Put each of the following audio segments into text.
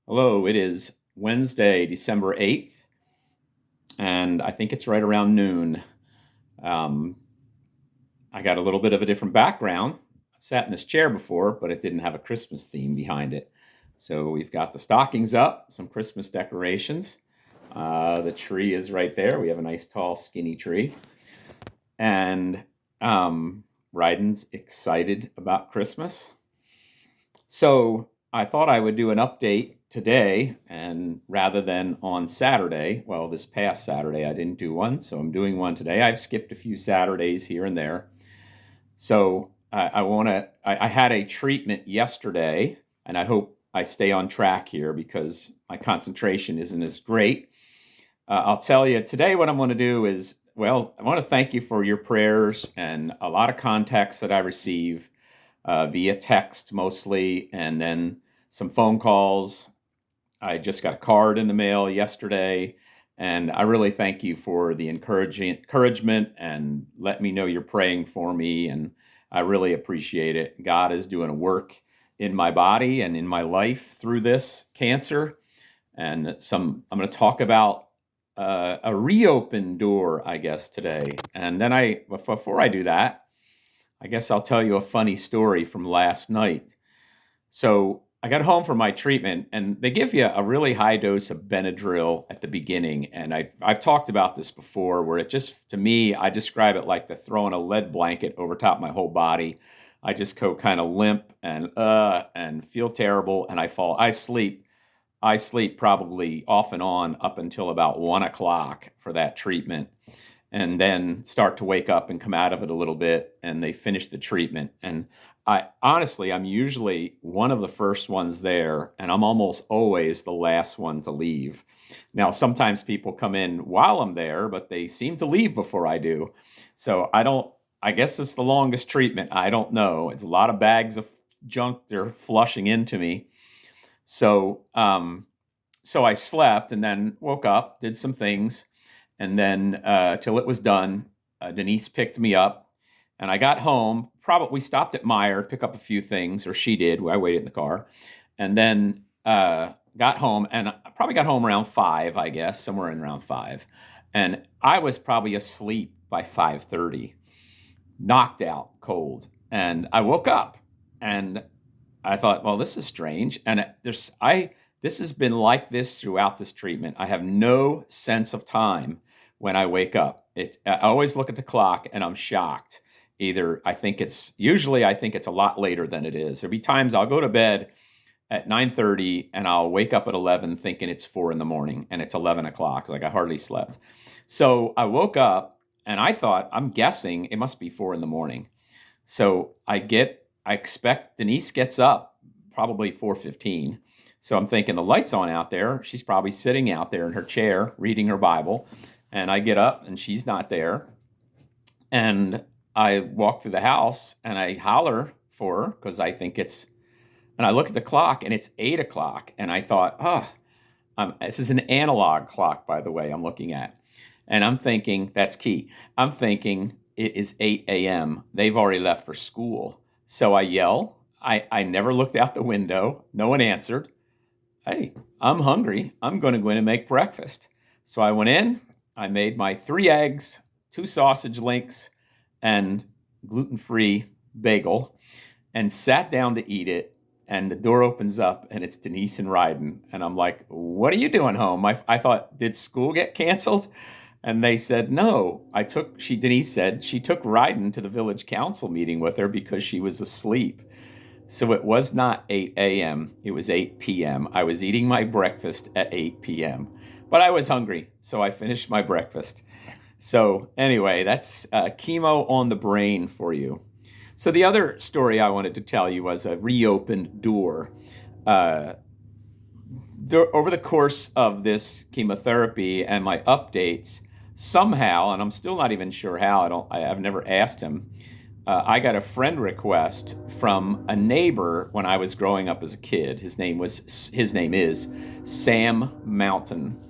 Hello, it is Wednesday, December 8th, and I think it's right around noon. Um, I got a little bit of a different background. I've sat in this chair before, but it didn't have a Christmas theme behind it. So we've got the stockings up, some Christmas decorations. The tree is right there. We have a nice, tall, skinny tree. And Ryden's excited about Christmas. So I thought I would do an update today, and rather than on Saturday, well, this past Saturday I didn't do one, so I'm doing one today. I've skipped a few Saturdays here and there. So I had a treatment yesterday, and I hope I stay on track here because my concentration isn't as great. I'll tell you today what I'm going to do is, well, I want to thank you for your prayers and a lot of contacts that I receive via text mostly, and then some phone calls. I just got a card in the mail yesterday, and I really thank you for the encouragement and let me know you're praying for me, and I really appreciate it. God is doing a work in my body and in my life through this cancer, and I'm going to talk about a reopened door, I guess, today. And then before I do that, I guess I'll tell you a funny story from last night. So I got home from my treatment, and they give you a really high dose of Benadryl at the beginning. And I've talked about this before, where it just, to me, I describe it like the throwing a lead blanket over top of my whole body. I just go kind of limp and feel terrible, and I fall. I sleep probably off and on up until about 1 o'clock for that treatment, and then start to wake up and come out of it a little bit, and they finish the treatment. And I'm usually one of the first ones there, and I'm almost always the last one to leave. Now, sometimes people come in while I'm there, but they seem to leave before I do. So I guess it's the longest treatment. I don't know. It's a lot of bags of junk they're flushing into me. So I slept and then woke up, did some things, and then till it was done, Denise picked me up, and I got home. Probably we stopped at Meijer, pick up a few things, or she did. I waited in the car, and then got home, and I probably got home around 5, I guess, somewhere in around 5, and I was probably asleep by 5:30, knocked out cold, and I woke up, and I thought, well, this is strange, and this has been like this throughout this treatment. I have no sense of time when I wake up. I always look at the clock and I'm shocked. Usually I think it's a lot later than it is. There'll be times I'll go to bed at 9:30 and I'll wake up at 11 thinking it's 4 in the morning and it's 11 o'clock. Like I hardly slept. So I woke up and I'm guessing it must be 4 in the morning. So I expect Denise gets up probably 4:15. So I'm thinking the light's on out there. She's probably sitting out there in her chair reading her Bible. And I get up and she's not there. And I walk through the house and I holler for her because and I look at the clock and it's 8 o'clock. And I thought, this is an analog clock, by the way, I'm looking at. And I'm thinking, that's key. I'm thinking it is 8 a.m. They've already left for school. So I yell. I never looked out the window. No one answered. Hey, I'm hungry. I'm going to go in and make breakfast. So I went in. I made my 3 eggs, 2 sausage links, and gluten-free bagel, and sat down to eat it. And the door opens up, and it's Denise and Ryden. And I'm like, what are you doing home? I thought, did school get canceled? And they said, no. Denise said she took Ryden to the village council meeting with her because she was asleep. So it was not 8 a.m., it was 8 p.m. I was eating my breakfast at 8 p.m., but I was hungry, so I finished my breakfast. So anyway, that's chemo on the brain for you. So the other story I wanted to tell you was a reopened door. Over the course of this chemotherapy and my updates, somehow, and I'm still not even sure how, I've never asked him, I got a friend request from a neighbor when I was growing up as a kid. His name is Sam Mountain.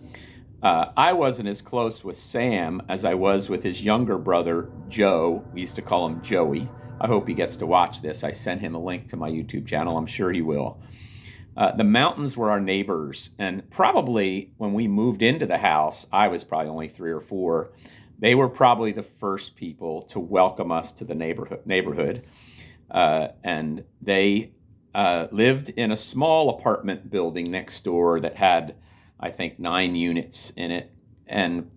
I wasn't as close with Sam as I was with his younger brother, Joe. We used to call him Joey. I hope he gets to watch this. I sent him a link to my YouTube channel. I'm sure he will. The mountains were our neighbors, and probably when we moved into the house, I was probably only 3 or 4. They were probably the first people to welcome us to the neighborhood. And they lived in a small apartment building next door that had, I think, 9 units in it. And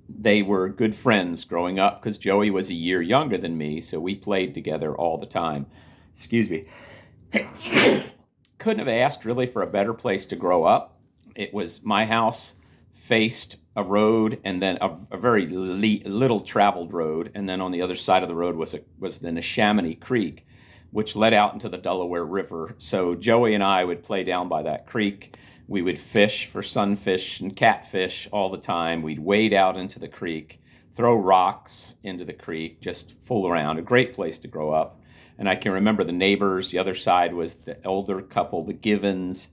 they were good friends growing up because Joey was a year younger than me, so we played together all the time. Excuse me. Couldn't have asked really for a better place to grow up. It was my house faced a road, and then a very little traveled road, and then on the other side of the road was the Neshaminy Creek, which led out into the Delaware River. So Joey and I would play down by that creek. We would fish for sunfish and catfish all the time. We'd wade out into the creek, throw rocks into the creek, just fool around. A great place to grow up. And I can remember the neighbors. The other side was the elder couple, the Givens,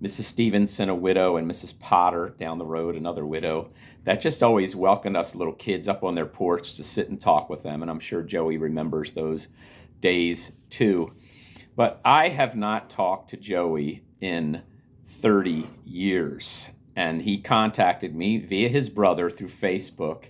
Mrs. Stevenson, a widow, and Mrs. Potter down the road, another widow, that just always welcomed us little kids up on their porch to sit and talk with them. And I'm sure Joey remembers those days too. But I have not talked to Joey in 30 years. And he contacted me via his brother through Facebook.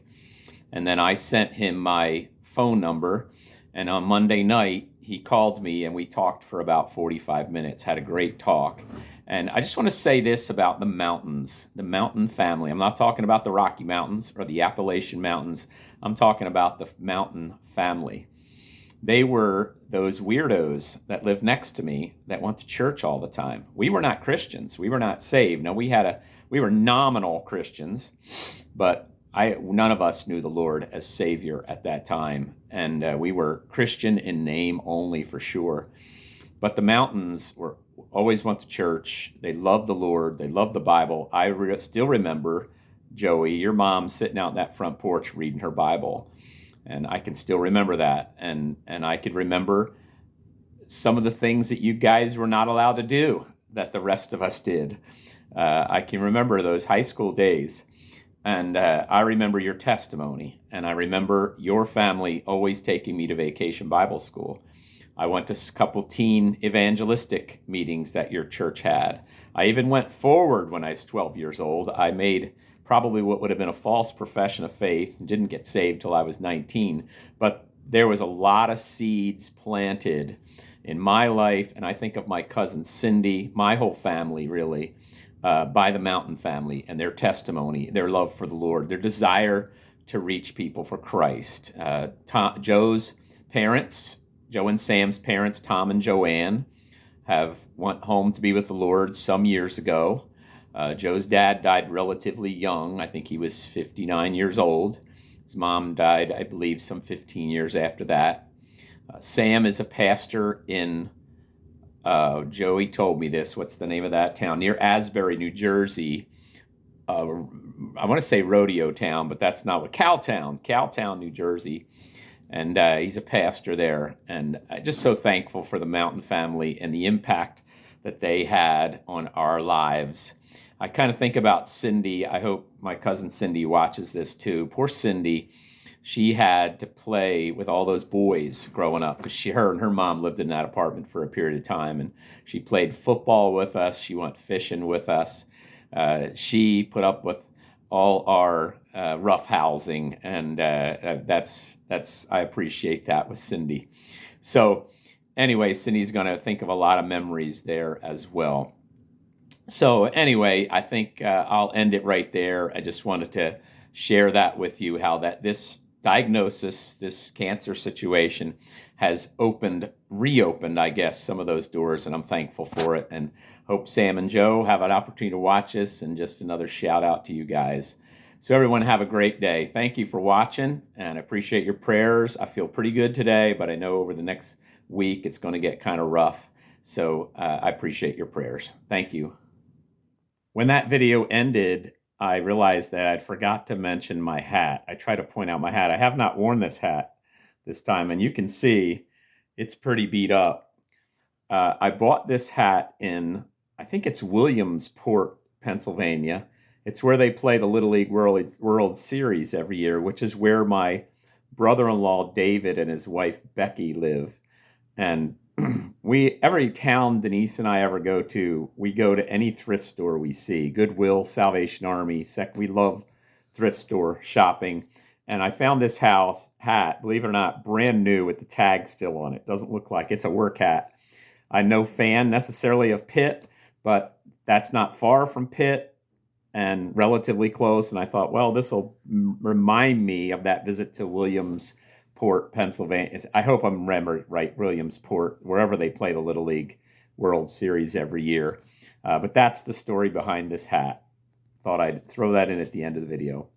And then I sent him my phone number. And on Monday night, he called me and we talked for about 45 minutes, had a great talk. And I just want to say this about the mountains, the mountain family. I'm not talking about the Rocky Mountains or the Appalachian Mountains. I'm talking about the mountain family. They were those weirdos that lived next to me that went to church all the time. We were not Christians. We were not saved. No, we were nominal Christians, but none of us knew the Lord as Savior at that time. And we were Christian in name only, for sure. But the mountains always went to church. They loved the Lord. They loved the Bible. I still remember, Joey, your mom sitting out in that front porch reading her Bible. And I can still remember that. And I could remember some of the things that you guys were not allowed to do that the rest of us did. I can remember those high school days. And I remember your testimony. And I remember your family always taking me to Vacation Bible School. I went to a couple teen evangelistic meetings that your church had. I even went forward when I was 12 years old. I made probably what would have been a false profession of faith and didn't get saved till I was 19. But there was a lot of seeds planted in my life, and I think of my cousin Cindy, my whole family really, by the Mountain family and their testimony, their love for the Lord, their desire to reach people for Christ. Joe's parents, Joe and Sam's parents, Tom and Joanne, have went home to be with the Lord some years ago. Joe's dad died relatively young. I think he was 59 years old. His mom died, I believe, some 15 years after that. Sam is a pastor in, Joey told me this, what's the name of that town? Near Asbury, New Jersey. I want to say Rodeo Town, but that's not what, Cowtown, New Jersey. And he's a pastor there. And I'm just so thankful for the Mountain family and the impact that they had on our lives. I kind of think about Cindy. I hope my cousin Cindy watches this too. Poor Cindy. She had to play with all those boys growing up because her and her mom lived in that apartment for a period of time. And she played football with us. She went fishing with us. She put up with all our rough housing. And that's I appreciate that with Cindy. So anyway, Cindy's going to think of a lot of memories there as well. So anyway, I think I'll end it right there. I just wanted to share that with you, how that this diagnosis, this cancer situation has reopened, I guess, some of those doors, and I'm thankful for it. And hope Sam and Joe have an opportunity to watch this, and just another shout out to you guys. So everyone have a great day. Thank you for watching, and I appreciate your prayers. I feel pretty good today, but I know over the next week it's going to get kind of rough. So I appreciate your prayers. Thank you. When that video ended, I realized that I'd forgot to mention my hat. I try to point out my hat. I have not worn this hat this time, and you can see it's pretty beat up. I bought this hat in, I think it's Williamsport, Pennsylvania. It's where they play the Little League World Series every year, which is where my brother-in-law David and his wife Becky live. And Every town Denise and I ever go to, we go to any thrift store we see. Goodwill, Salvation Army, we love thrift store shopping. And I found this hat, believe it or not, brand new with the tag still on it. Doesn't look like it's a work hat. I'm no fan necessarily of Pitt, but that's not far from Pitt and relatively close. And I thought, well, this will remind me of that visit to Williamsport, Pennsylvania. I hope I'm remembering right, Williamsport, wherever they play the Little League World Series every year. But that's the story behind this hat. Thought I'd throw that in at the end of the video.